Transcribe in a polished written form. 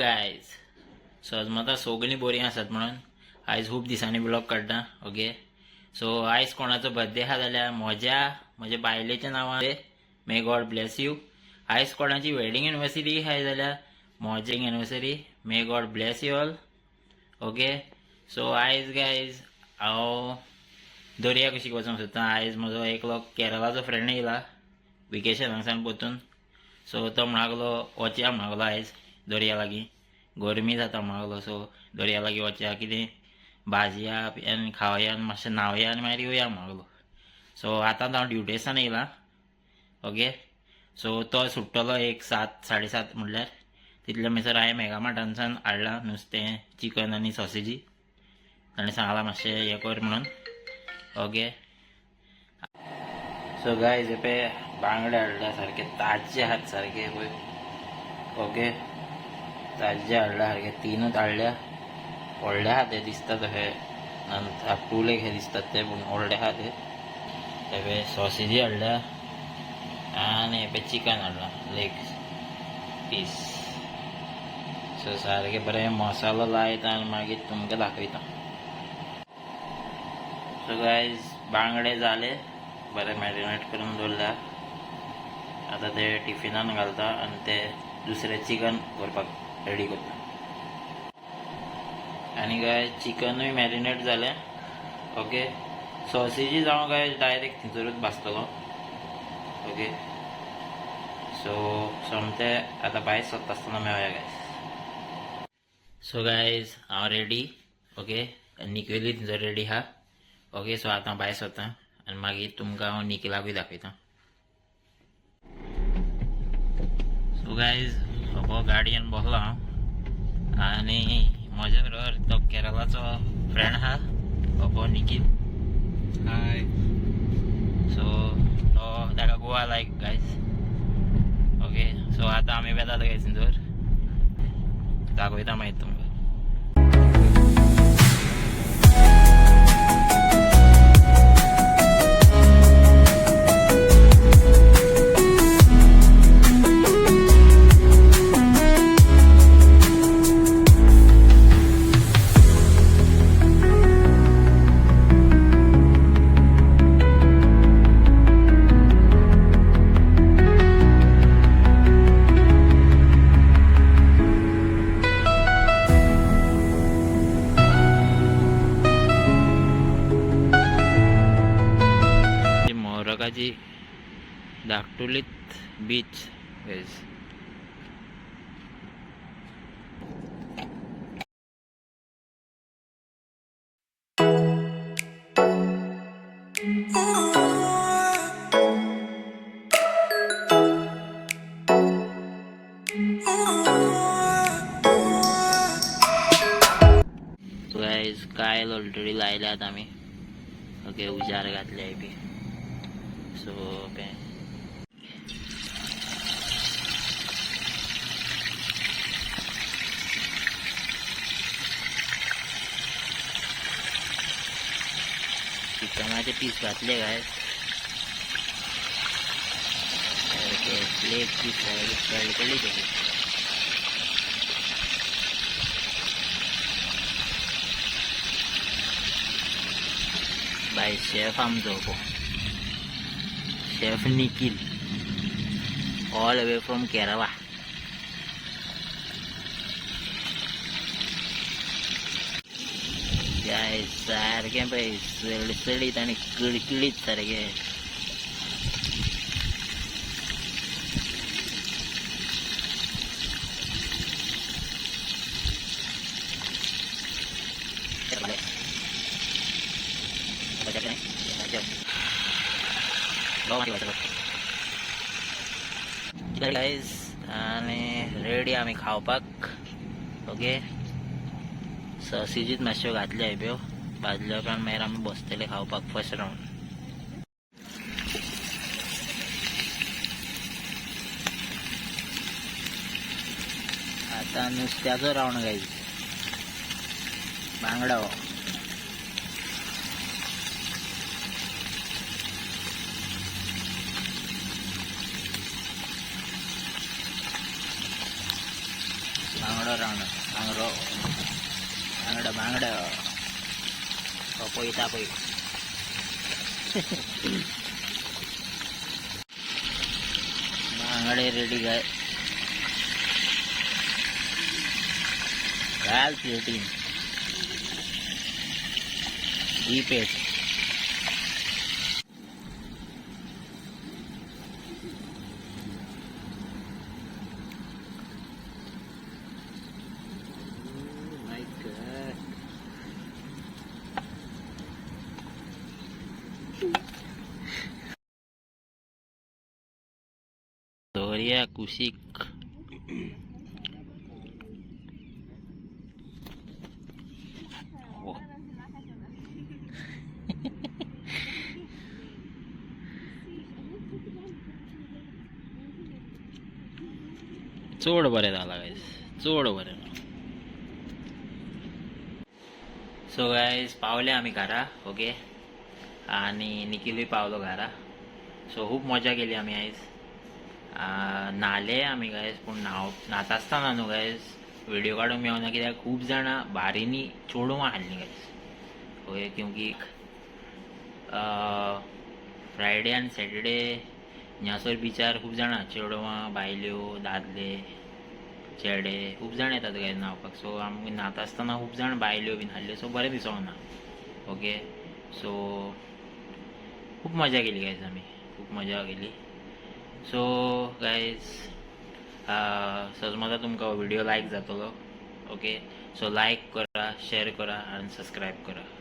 Guys so आज म्हाका सगळीं बरी आसात म्हणून आयज खूब दिसांनी ब्लॉग काडटा. ओके, सो आयज कोणाचो बर्थडे आहा जाल्यार म्हज्या बायलेच्या नांवान मे गॉड ब्लेस यू. आयज कोणाची वेडिंग एनिवर्सरी आहाय जाल्यार म्हजी anniversary. May God bless you all. Okay, so आयज गायज हांव दर्या कशी वचूंक सोदता. आयज म्हजो एकलो केरळाचो फ्रेंड येयला वेकेशन हांगसान परतून. सो तो म्हणलो वचया म्हणलो आयज दर्या लागीं. गरमी जाता म्हणलो, सो दर्या लागीं वचया, कितें भाजया आनी खावया आनी मातशें न्हावया आनी मागीर येवया म्हणलो. सो आतां हांव ड्युटेसान येयलां. ओके, सो तो सुट्टलो एक 7-7:30 म्हणल्यार. तितले म्हणसर हांवें मेगामार्टानसान हाडलां नुस्तें, चिकन आनी सॉसेजी. ताणें सांगलां मातशें हें कर म्हणून. ओके, सो गायज हे पळय बांगडे हाडल्या सारके ताज्जे आहात सारके पळय. ओके, ताज्जे हाडल्या सारके 3 हाडल्या. व्हडले आहा ते दिसता तशे, नंतर टुलेक हे दिसतात ते, पूण व्हडले आहा ते. हे पळय सॉसेजी हाडल्या आनी हे पळय चिकन हाडलां लेग पीस. सो सारके बरें मसालो लायता आनी मागीर तुमकां दाखयता. सो गायज बांगडे जाले, बरें मॅरिनेट करून दवरल्या. आतां ते टिफिनान घालता आनी ते दुसरें चिकन करपाक रेडी करता. आनी काय चिकनूय मॅरिनेट जालें. ओके, सॉसेजी जावं काय डायरेक्ट थिंचरूच भाजतलो. ओके, सो सोमतें आतां भायर सरता आसतना मेळया गायज. सो गायज हांव रेडी. ओके, निकेली थंयसर रेडी आहा. ओके, सो आतां भायर सरता आनी मागीर तुमकां हांव निखिलाकूय दाखयता. सो गायज हो गाडयेन बसलो हांव आनी म्हज्या बरोबर तो केरळाचो फ्रेंड आहा हो निखिल. हाय. सो तो ताका Goa like guys. Okay, so आतां आमी वेतात गायज थंयसर, दाखयता मागीर तुमकां. मोरगाची धाकटुलीत बीच गायज. गायज कायल ऑलरेडी लायल्यात आमी. ओके, उजार घातले बी. सो ओके, चिकनाचे पीस घातले गायज. लेग पीस तळटली तेजी. बाय शेफ आमचो chef Nikhil, all way from Kerala. गाय सारकें पळय सडसडीत आनी कडकडीत सारकें. गायज आनी रेडी आमी खावपाक. ओके, सॉसेजीच मातश्यो घातल्यो ह्यो भाजल्यो उपरांत मागीर आमी बसतले खावपाक फर्स्ट रावंड. आतां नुस्त्याचो रावंड गायज. बांगडा हो बांगडो रावण बांगडो बांगडो बांगडो पपई तापई बांगडे रेडी गाय घाल प्लेटीन ही पेट Doria kusik oh. चोड बरें जाला गायज चोड बरें सो गायज पावले आमी घरा ओके आणि निखिलूय पावलो घरा सो खूप मजा केली आमी आयज न्हाले आमी गायज पूण न्हाता आसतना न्हू गायज व्हिडिओ काडूंक मेळना कित्याक खूब जाणां बारींनी चोडवां हाडलीं गायज ओके क्योंकि फ्रायडे आनी सॅटर्डे ह्यासर बिचार खूब जाणां चेडवां बायल्यो दादले चेडे खूब जाण येतात गायज न्हावपाक सो आमी न्हाता आसतना खूब जाण बायल्यो बीन हाडल्यो सो बरें दिसोंक ना ओके सो खूब मजा केली गायज आमी खूब मजा केली सो गायज समजा तुमकां व्हिडिओ लायक जातलो ओके सो लायक करा शेअर करा आणि सबस्क्राईब करा